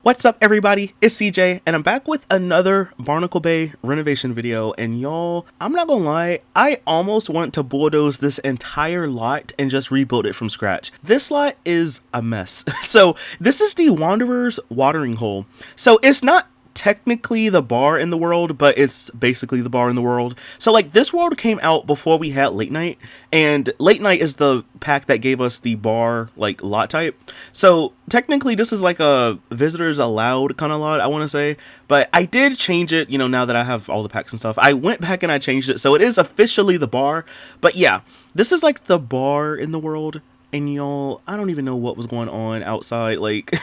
What's up, everybody? It's CJ, and I'm back with another Barnacle Bay renovation video. And y'all, I'm not gonna lie, I almost want to bulldoze this entire lot and just rebuild it from scratch. This lot is a mess. So this is the Wanderer's watering hole. So it's not technically the bar in the world, but it's basically the bar in the world. So like this world came out before we had late night, and late night is the pack that gave us the bar like lot type. So technically this is like a visitors allowed kind of lot, I want to say, but I did change it, you know, now that I have all the packs and stuff. I went back and I changed it, so it is officially the bar. But yeah, this is like the bar in the world. And y'all, I don't even know what was going on outside. Like,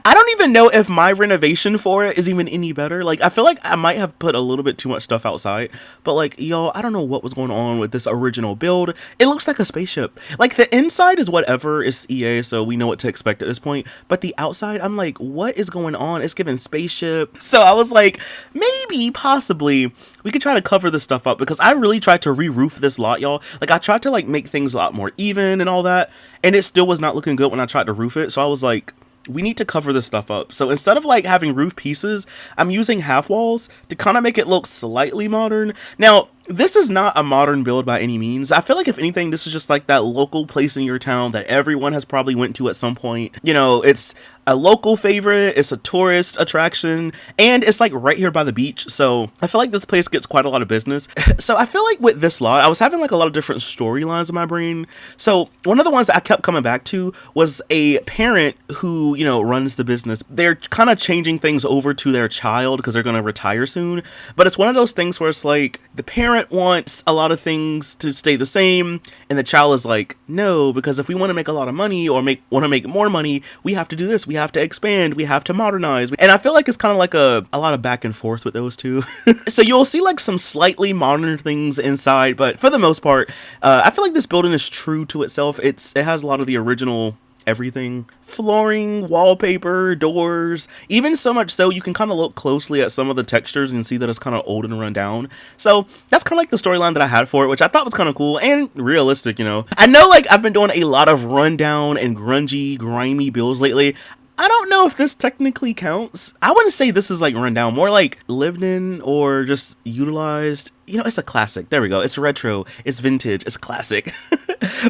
I don't even know if my renovation for it is even any better. Like, I feel like I might have put a little bit too much stuff outside. But like, y'all, I don't know what was going on with this original build. It looks like a spaceship. Like, the inside is whatever. It's EA, so we know what to expect at this point. But the outside, I'm like, what is going on? It's giving spaceship. So I was like, maybe, possibly, we could try to cover this stuff up. Because I really tried to re-roof this lot, y'all. Like, I tried to, like, make things a lot more even and all that. And it still was not looking good when I tried to roof it. So I was like, we need to cover this stuff up. So instead of like having roof pieces, I'm using half walls to kind of make it look slightly modern. Now, this is not a modern build by any means. I feel like if anything, this is just like that local place in your town that everyone has probably went to at some point. You know, it's a local favorite, it's a tourist attraction, and it's like right here by the beach. So I feel like this place gets quite a lot of business. So I feel like with this lot, I was having like a lot of different storylines in my brain. So one of the ones that I kept coming back to was a parent who, you know, runs the business. They're kind of changing things over to their child because they're going to retire soon. But it's one of those things where it's like the parent wants a lot of things to stay the same, and the child is like, no, because if we want to make a lot of money or want to make more money, we have to do this. We have to expand. We have to modernize. And I feel like it's kind of like a lot of back and forth with those two. So you'll see like some slightly modern things inside, but for the most part, I feel like this building is true to itself. It has a lot of the original everything: flooring, wallpaper, doors, even so much so you can kind of look closely at some of the textures and see that it's kind of old and run down. So that's kind of like the storyline that I had for it, which I thought was kind of cool and realistic, you know. I know like I've been doing a lot of rundown and grungy, grimy builds lately. I don't know if this technically counts. I wouldn't say this is like rundown, more like lived in or just utilized. You know, it's a classic. There we go. It's retro. It's vintage. It's classic.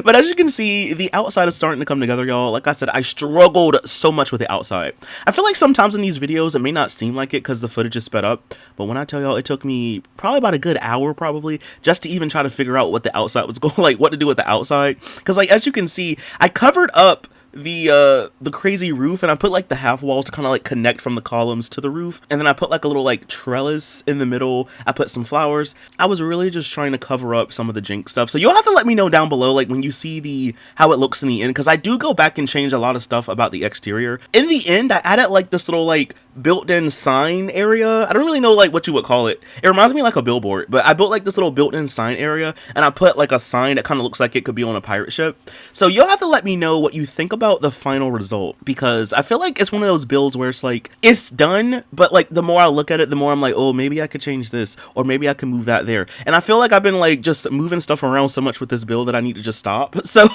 But as you can see, the outside is starting to come together, y'all. Like I said, I struggled so much with the outside. I feel like sometimes in these videos, it may not seem like it because the footage is sped up. But when I tell y'all, it took me probably about a good hour probably just to even try to figure out what the outside was going, like what to do with the outside. Because like, as you can see, I covered up the crazy roof, and I put like the half walls to kind of like connect from the columns to the roof, and then I put like a little like trellis in the middle. I put some flowers. I was really just trying to cover up some of the jank stuff. So you'll have to let me know down below like when you see how it looks in the end, because I do go back and change a lot of stuff about the exterior. In the end, I added like this little like built-in sign area. I don't really know like what you would call it. It reminds me like a billboard, but I built like this little built-in sign area, and I put like a sign that kind of looks like it could be on a pirate ship. So you'll have to let me know what you think about the final result, because I feel like it's one of those builds where it's like it's done, but like the more I look at it, the more I'm like, oh, maybe I could change this, or maybe I can move that there. And I feel like I've been like just moving stuff around so much with this build that I need to just stop. So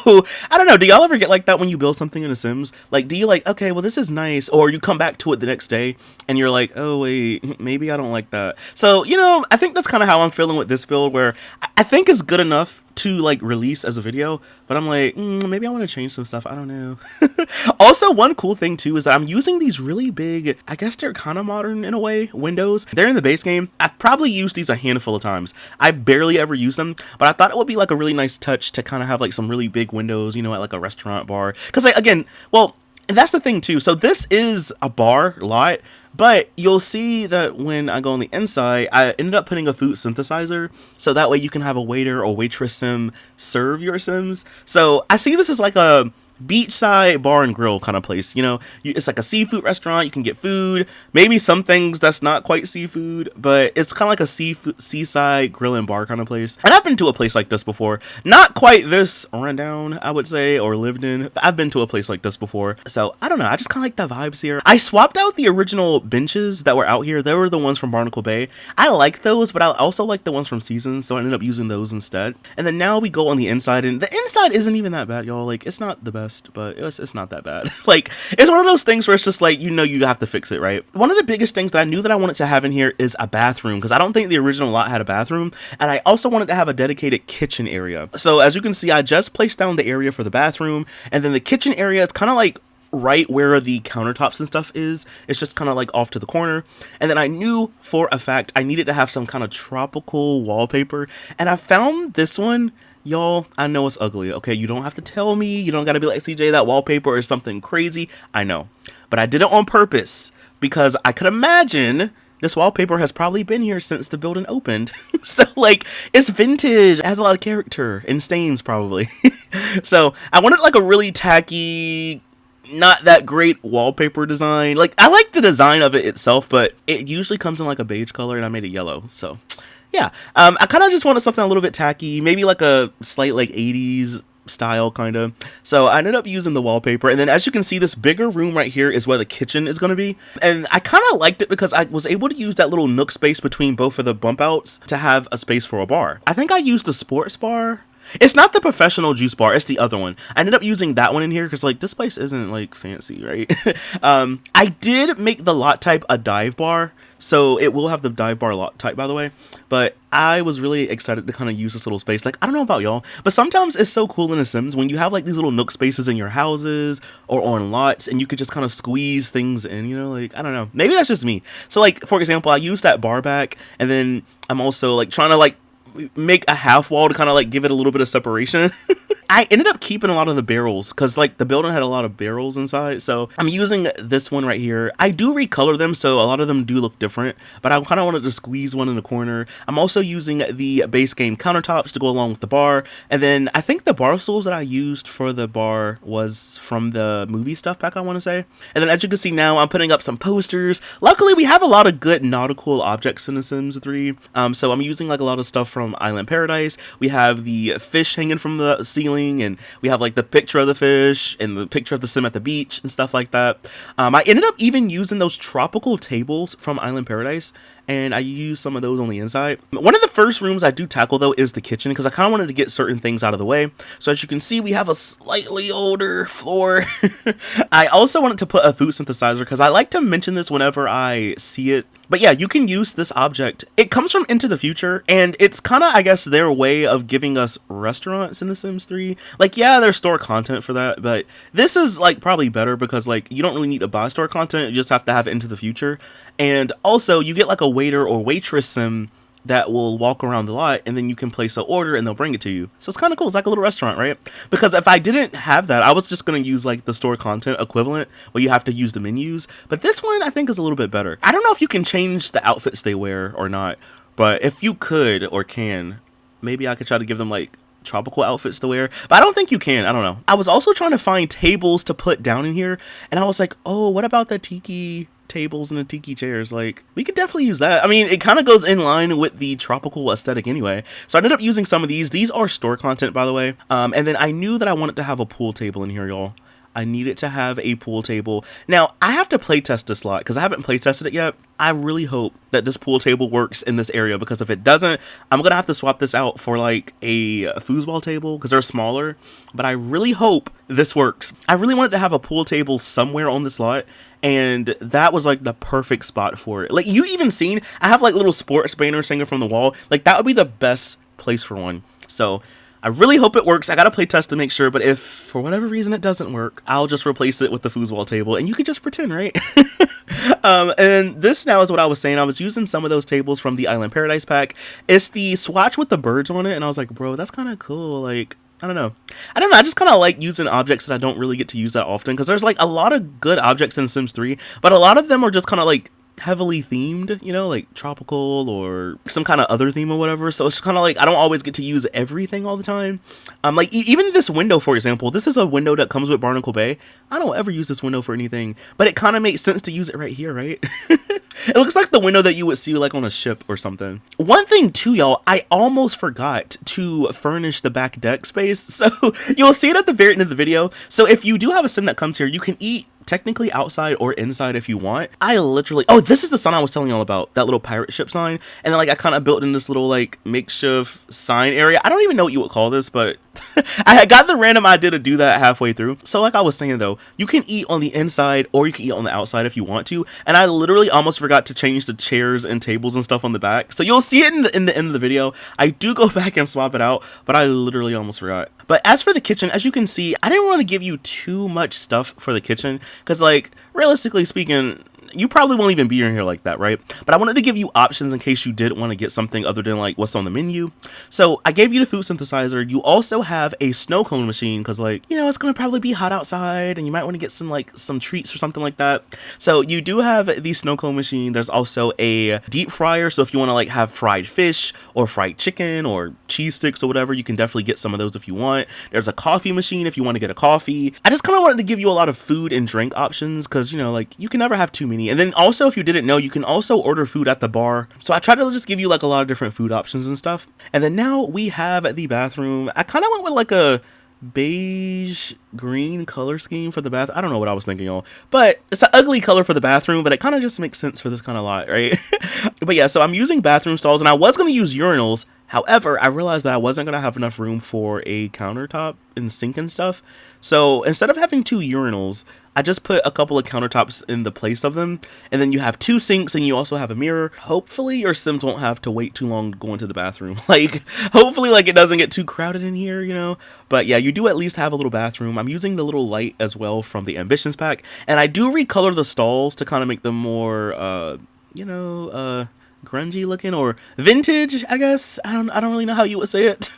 I don't know, do y'all ever get like that when you build something in The Sims? Like, do you like, okay, well, this is nice, or you come back to it the next day and you're like, oh wait, maybe I don't like that. So, you know, I think that's kind of how I'm feeling with this build, where I think it's good enough to like release as a video, but I'm like, maybe I want to change some stuff. I don't know. Also, one cool thing too is that I'm using these really big, I guess they're kind of modern in a way, windows. They're in the base game. I've probably used these a handful of times. I barely ever use them, but I thought it would be like a really nice touch to kind of have like some really big windows, you know, at like a restaurant bar. Because like, again, well, that's the thing too. So this is a bar lot, but you'll see that when I go on the inside, I ended up putting a food synthesizer, so that way you can have a waiter or waitress sim serve your sims. So I see this as like a beachside bar and grill kind of place, you know. It's like a seafood restaurant. You can get food, maybe some things that's not quite seafood, but it's kind of like a seaside grill and bar kind of place. And I've been to a place like this before, not quite this rundown, I would say, or lived in, but I've been to a place like this before. So I don't know, I just kind of like the vibes here. I swapped out the original benches that were out here. They were the ones from Barnacle Bay. I like those, but I also like the ones from Seasons, so I ended up using those instead. And then now we go on the inside, and the inside isn't even that bad, y'all. Like, it's not the best. best, but it's not that bad. Like, it's one of those things where it's just like, you know, you have to fix it, right? One of the biggest things that I knew that I wanted to have in here is a bathroom, because I don't think the original lot had a bathroom, and I also wanted to have a dedicated kitchen area. So as you can see, I just placed down the area for the bathroom, and then the kitchen area is kind of like right where the countertops and stuff is. It's just kind of like off to the corner. And then I knew for a fact I needed to have some kind of tropical wallpaper, and I found this one. Y'all, I know it's ugly, okay? You don't have to tell me. You don't gotta be like, CJ, that wallpaper is something crazy. I know. But I did it on purpose because I could imagine this wallpaper has probably been here since the building opened. So, like, it's vintage. It has a lot of character and stains, probably. So, I wanted, like, a really tacky, not that great wallpaper design. Like, I like the design of it itself, but it usually comes in, like, a beige color, and I made it yellow, so yeah. I kind of just wanted something a little bit tacky, maybe like a slight like 80s style kind of. So I ended up using the wallpaper, and then as you can see, this bigger room right here is where the kitchen is going to be. And I kind of liked it because I was able to use that little nook space between both of the bump outs to have a space for a bar. I think I used the sports bar. It's not the professional juice bar, it's the other one. I ended up using that one in here because, like, this place isn't, like, fancy, right? I did make the lot type a dive bar, so it will have the dive bar lot type, by the way. But I was really excited to kind of use this little space. Like, I don't know about y'all, but sometimes it's so cool in The Sims when you have, like, these little nook spaces in your houses or on lots, and you could just kind of squeeze things in, you know? Like, I don't know. Maybe that's just me. So, like, for example, I used that bar back, and then I'm also, like, trying to, like, make a half wall to kind of like give it a little bit of separation. I ended up keeping a lot of the barrels because like the building had a lot of barrels inside, so I'm using this one right here. I do recolor them, so a lot of them do look different, but I kind of wanted to squeeze one in the corner. I'm also using the base game countertops to go along with the bar, and then I think the bar stools that I used for the bar was from the movie stuff pack, I want to say. And then as you can see now, I'm putting up some posters. Luckily, we have a lot of good nautical objects in The Sims 3, so I'm using like a lot of stuff from Island Paradise. We have the fish hanging from the ceiling, and we have like the picture of the fish and the picture of the sim at the beach and stuff like that. I ended up even using those tropical tables from Island Paradise, and I used some of those on the inside. One of the first rooms I do tackle though is the kitchen, because I kind of wanted to get certain things out of the way. So as you can see, we have a slightly older floor. I also wanted to put a food synthesizer because I like to mention this whenever I see it. But yeah, you can use this object. It comes from Into the Future, and it's kind of, I guess, their way of giving us restaurants in The Sims 3. Like, yeah, there's store content for that, but this is, like, probably better because, like, you don't really need to buy store content. You just have to have Into the Future. And also, you get, like, a waiter or waitress sim that will walk around the lot, and then you can place an order and they'll bring it to you. So it's kind of cool. It's like a little restaurant, right? Because if I didn't have that, I was just going to use like the store content equivalent where you have to use the menus. But this one I think is a little bit better. I don't know if you can change the outfits they wear or not, but if you could or can, maybe I could try to give them like tropical outfits to wear, but I don't think you can. I don't know. I was also trying to find tables to put down in here, and I was like, oh, what about the tiki tables and the tiki chairs? Like, we could definitely use that. I mean, it kind of goes in line with the tropical aesthetic anyway. So I ended up using some of these. These are store content, by the way. And then I knew that I wanted to have a pool table in here, y'all. I needed to have a pool table. Now, I have to playtest this lot because I haven't playtested it yet. I really hope that this pool table works in this area, because if it doesn't, I'm going to have to swap this out for like a foosball table because they're smaller. But I really hope this works. I really wanted to have a pool table somewhere on this lot, and that was like the perfect spot for it. Like, you even seen, I have like little sports banners hanging from the wall. Like, that would be the best place for one. So I really hope it works. I gotta play test to make sure, but if for whatever reason it doesn't work, I'll just replace it with the foosball table, and you could just pretend, right? And this now is what I was saying. I was using some of those tables from the Island Paradise pack. It's the swatch with the birds on it, and I was like, bro, that's kind of cool. Like, I don't know. I just kind of like using objects that I don't really get to use that often, because there's like a lot of good objects in Sims 3, but a lot of them are just kind of like heavily themed, you know, like tropical or some kind of other theme or whatever. So it's kind of like I don't always get to use everything all the time. Like even this window, for example, this is a window that comes with Barnacle Bay. I don't ever use this window for anything, but it kind of makes sense to use it right here, right? It looks like the window that you would see like on a ship or something. One thing too, y'all, I almost forgot to furnish the back deck space. So you'll see it at the very end of the video. So if you do have a sim that comes here, you can eat technically outside or inside if you want. I literally, oh, this is the sign I was telling y'all about, that little pirate ship sign. And then like I kind of built in this little like makeshift sign area. I don't even know what you would call this, but I had got the random idea to do that halfway through. So like I was saying though, you can eat on the inside or you can eat on the outside if you want to. And I literally almost forgot to change the chairs and tables and stuff on the back. So you'll see it in the end of the video. I do go back and swap it out, but I literally almost forgot. But as for the kitchen, as you can see, I didn't want to give you too much stuff for the kitchen because like realistically speaking, you probably won't even be in here like that, right? But I wanted to give you options in case you did want to get something other than like what's on the menu. So I gave you the food synthesizer. You also have a snow cone machine because like, you know, it's going to probably be hot outside and you might want to get some treats or something like that. So you do have the snow cone machine. There's also a deep fryer. So if you want to like have fried fish or fried chicken or cheese sticks or whatever, you can definitely get some of those if you want. There's a coffee machine if you want to get a coffee. I just kind of wanted to give you a lot of food and drink options because, you know, like you can never have too many. And then also, if you didn't know, you can also order food at the bar. So I try to just give you like a lot of different food options and stuff. And then now we have the bathroom. I kind of went with like a beige green color scheme for the bath. I don't know what I was thinking, y'all, but it's an ugly color for the bathroom, but it kind of just makes sense for this kind of lot, right? But yeah, so I'm using bathroom stalls and I was going to use urinals. However, I realized that I wasn't going to have enough room for a countertop and sink and stuff. So instead of having 2 urinals, I just put a couple of countertops in the place of them. And then you have 2 sinks and you also have a mirror. Hopefully your Sims won't have to wait too long to go into the bathroom. Like, hopefully like it doesn't get too crowded in here, you know? But yeah, you do at least have a little bathroom. I'm using the little light as well from the Ambitions pack. And I do recolor the stalls to kind of make them more, grungy looking or vintage, I guess. I don't really know how you would say it.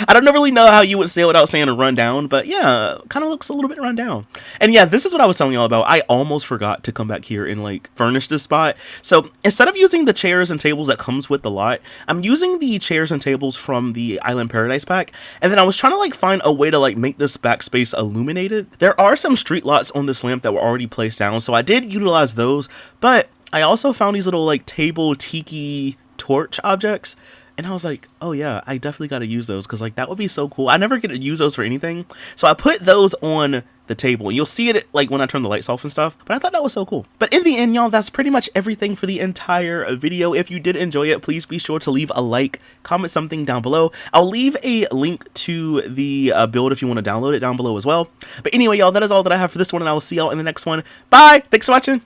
I don't really know how you would say it without saying a rundown, but yeah, kind of looks a little bit run down. And yeah, this is what I was telling y'all about. I almost forgot to come back here and like furnish this spot. So instead of using the chairs and tables that comes with the lot, I'm using the chairs and tables from the Island Paradise pack. And then I was trying to like find a way to like make this backspace illuminated. There are some street lights on this lamp that were already placed down, so I did utilize those, but I also found these little like table tiki torch objects. And I was like, oh yeah, I definitely got to use those because like that would be so cool. I never get to use those for anything. So I put those on the table. And you'll see it like when I turn the lights off and stuff. But I thought that was so cool. But in the end, y'all, that's pretty much everything for the entire video. If you did enjoy it, please be sure to leave a like, comment something down below. I'll leave a link to the build if you want to download it down below as well. But anyway, y'all, that is all that I have for this one. And I will see y'all in the next one. Bye. Thanks for watching.